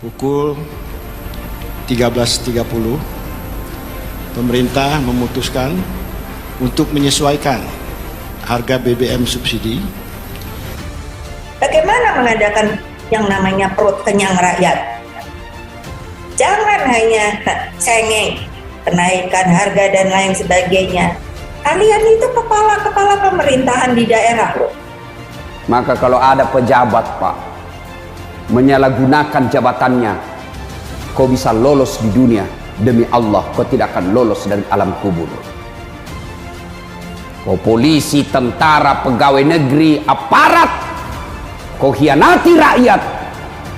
pukul 13.30 pemerintah memutuskan untuk menyesuaikan harga BBM subsidi. Bagaimana mengadakan yang namanya perut kenyang rakyat? Jangan hanya cengeng, kenaikan harga dan lain sebagainya. Kalian itu kepala-kepala pemerintahan di daerah loh. Maka kalau ada pejabat, Pak, menyalahgunakan jabatannya, kau bisa lolos di dunia. Demi Allah, kau tidak akan lolos dari alam kubur. Kau polisi, tentara, pegawai negeri, aparat, kau hianati rakyat,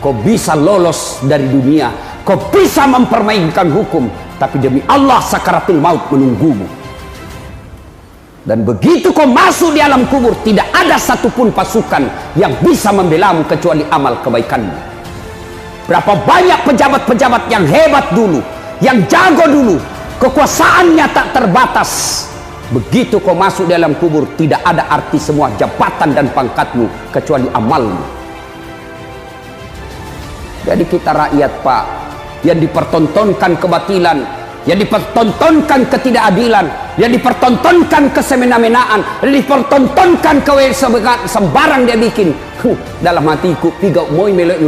kau bisa lolos dari dunia, kau bisa mempermainkan hukum, tapi demi Allah sakaratul maut menunggumu. Dan begitu kau masuk di alam kubur, tidak ada satupun pasukan yang bisa membelamu kecuali amal kebaikanmu. Berapa banyak pejabat-pejabat yang hebat dulu, yang jago dulu, kekuasaannya tak terbatas. Begitu kau masuk di alam kubur, tidak ada arti semua jabatan dan pangkatmu kecuali amalmu. Jadi kita rakyat, Pak, yang dipertontonkan kebatilan, yang dipertontonkan ketidakadilan, yang dipertontonkan kesemena-menaan, yang dipertontonkan sembarang dia bikin. Dalam hatiku pigau moi melek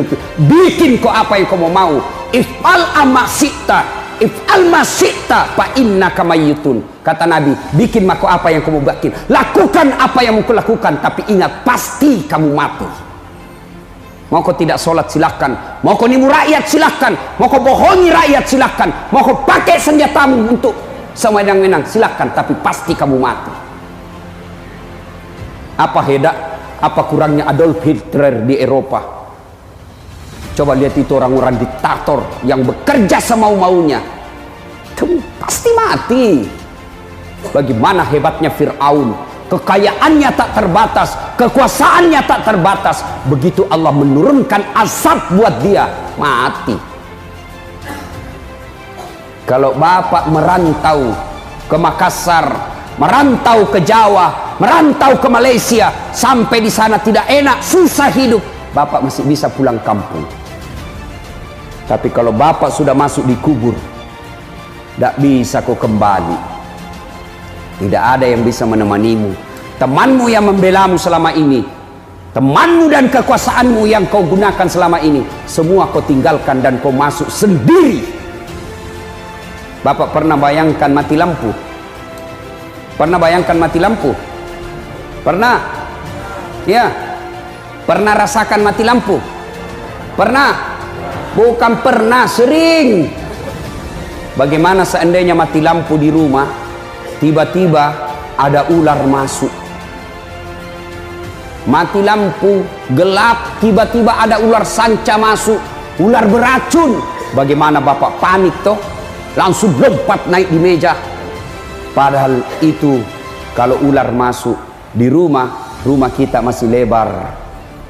bikin kau apa yang kau mau. If'al amasita, if'al masita fa innaka mayyitun. Kata Nabi, bikin maka apa yang kamu bikin, lakukan apa yang mau lakukan, tapi ingat pasti kamu mati. Mau kau tidak sholat silahkan, mau kau nipu rakyat silahkan, mau kau bohongi rakyat silahkan, mau kau pakai senjatamu untuk sewenang-wenang silahkan, tapi pasti kamu mati. Apa hebat, apa kurangnya Adolf Hitler di Eropa? Coba lihat itu orang-orang diktator yang bekerja semau-maunya, pasti mati. Bagaimana hebatnya Fir'aun, kekayaannya tak terbatas, kekuasaannya tak terbatas. Begitu Allah menurunkan azab buat dia, mati. Kalau bapak merantau ke Makassar, merantau ke Jawa, merantau ke Malaysia, sampai di sana tidak enak, susah hidup, bapak masih bisa pulang kampung. Tapi kalau bapak sudah masuk di kubur, tidak bisa kau kembali. Tidak ada yang bisa menemanimu. Temanmu yang membelamu selama ini, temanmu dan kekuasaanmu yang kau gunakan selama ini, semua kau tinggalkan dan kau masuk sendiri. Bapak pernah bayangkan mati lampu? Pernah bayangkan mati lampu? Pernah? Ya. Pernah rasakan mati lampu? Pernah? Bukan pernah, sering. Bagaimana seandainya mati lampu di rumah, tiba-tiba ada ular masuk? Mati lampu, gelap, tiba-tiba ada ular sanca masuk, ular beracun. Bagaimana bapak panik toh? Langsung lompat naik di meja. Padahal itu kalau ular masuk di rumah, rumah kita masih lebar,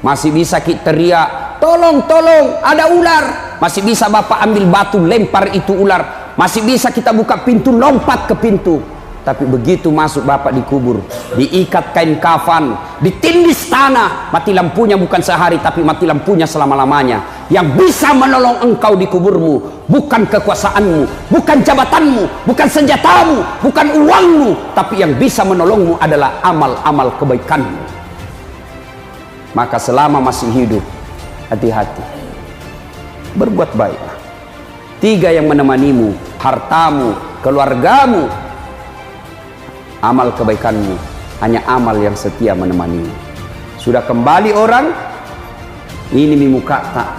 masih bisa kita teriak, tolong, tolong, ada ular. Masih bisa bapak ambil batu lempar itu ular, masih bisa kita buka pintu, lompat ke pintu. Tapi begitu masuk bapak di kubur, diikat kain kafan, ditindis tanah, mati lampunya bukan sehari, tapi mati lampunya selama-lamanya. Yang bisa menolong engkau di kuburmu bukan kekuasaanmu, bukan jabatanmu, bukan senjatamu, bukan uangmu, tapi yang bisa menolongmu adalah amal-amal kebaikanmu. Maka selama masih hidup, hati-hati, berbuat baik. 3 yang menemanimu, hartamu, keluargamu, amal kebaikanmu, hanya amal yang setia menemanimu. Sudah kembali orang, ini muka tak.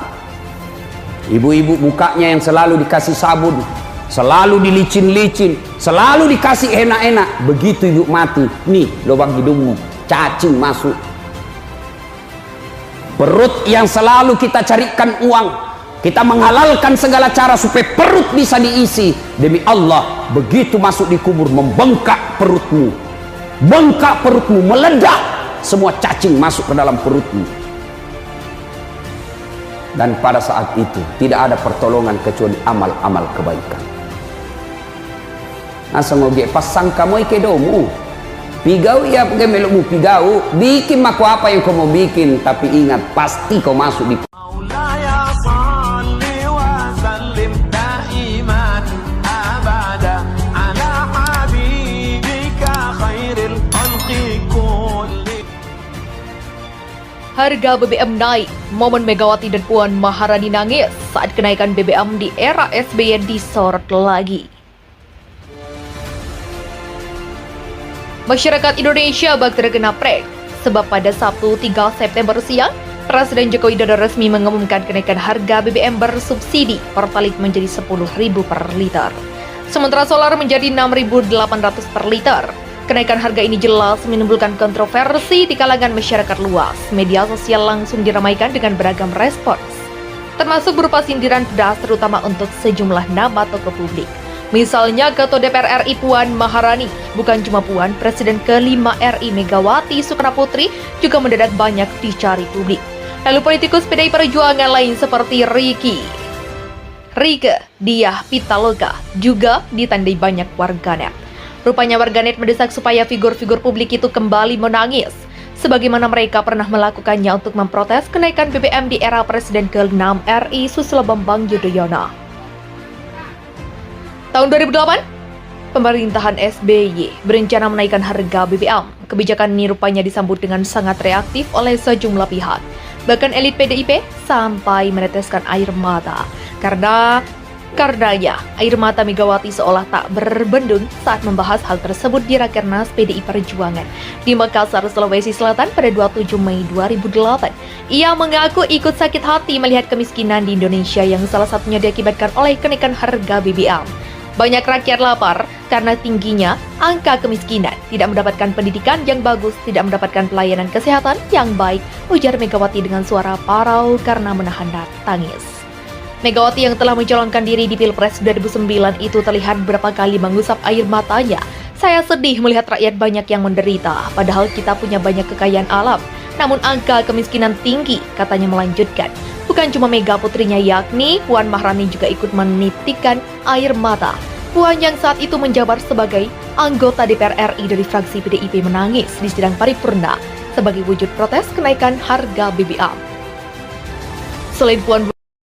Ibu-ibu mukanya yang selalu dikasih sabun, selalu dilicin-licin, selalu dikasih enak-enak. Begitu ibu mati, nih lubang hidungmu, cacing masuk. Perut yang selalu kita carikan uang, kita menghalalkan segala cara supaya perut bisa diisi. Demi Allah, begitu masuk di kubur, membengkak perutmu, bengkak perutmu, meledak, semua cacing masuk ke dalam perutmu. Dan pada saat itu tidak ada pertolongan kecuali amal-amal kebaikan. Asa ngoge pasang kamu ikedomu, pigau ya pakai melukmu pigau, bikin maku apa yang kau mau bikin, tapi ingat pasti kau masuk di Harga BBM naik, momen Megawati dan Puan Maharani nangis saat kenaikan BBM di era SBY disorot lagi. Masyarakat Indonesia bak terkena prank, sebab pada Sabtu 3 September siang, Presiden Joko Widodo resmi mengumumkan kenaikan harga BBM bersubsidi Pertalite menjadi Rp10.000 per liter. Sementara solar menjadi Rp6.800 per liter. Kenaikan harga ini jelas menimbulkan kontroversi di kalangan masyarakat luas. Media sosial langsung diramaikan dengan beragam respons, termasuk berupa sindiran pedas terutama untuk sejumlah nama tokoh publik. Misalnya Ketua DPR RI Puan Maharani, bukan cuma Puan, Presiden ke-5 RI Megawati Soekarnoputri juga mendadak banyak dicari publik. Lalu politikus PDI Perjuangan lain seperti Rieke Diah Pitaloka juga ditandai banyak warganet. Rupanya warganet mendesak supaya figur-figur publik itu kembali menangis, sebagaimana mereka pernah melakukannya untuk memprotes kenaikan BBM di era Presiden ke-6 RI Susilo Bambang Yudhoyono. Tahun 2008, pemerintahan SBY berencana menaikkan harga BBM. Kebijakan ini rupanya disambut dengan sangat reaktif oleh sejumlah pihak. Bahkan elit PDIP sampai meneteskan air mata. Karenanya, air mata Megawati seolah tak berbendung saat membahas hal tersebut di Rakernas PDI Perjuangan di Makassar, Sulawesi Selatan pada 27 Mei 2008. Ia mengaku ikut sakit hati melihat kemiskinan di Indonesia yang salah satunya diakibatkan oleh kenaikan harga BBM. Banyak rakyat lapar karena tingginya angka kemiskinan, tidak mendapatkan pendidikan yang bagus, tidak mendapatkan pelayanan kesehatan yang baik, ujar Megawati dengan suara parau karena menahan tangis. Megawati yang telah mencalonkan diri di Pilpres 2009 itu terlihat beberapa kali mengusap air matanya. Saya sedih melihat rakyat banyak yang menderita, padahal kita punya banyak kekayaan alam. Namun angka kemiskinan tinggi, katanya melanjutkan. Bukan cuma Mega putrinya yakni Puan Maharani juga ikut menitikkan air mata. Puan yang saat itu menjabat sebagai anggota DPR RI dari fraksi PDIP menangis di sidang paripurna sebagai wujud protes kenaikan harga BBM. Selain Puan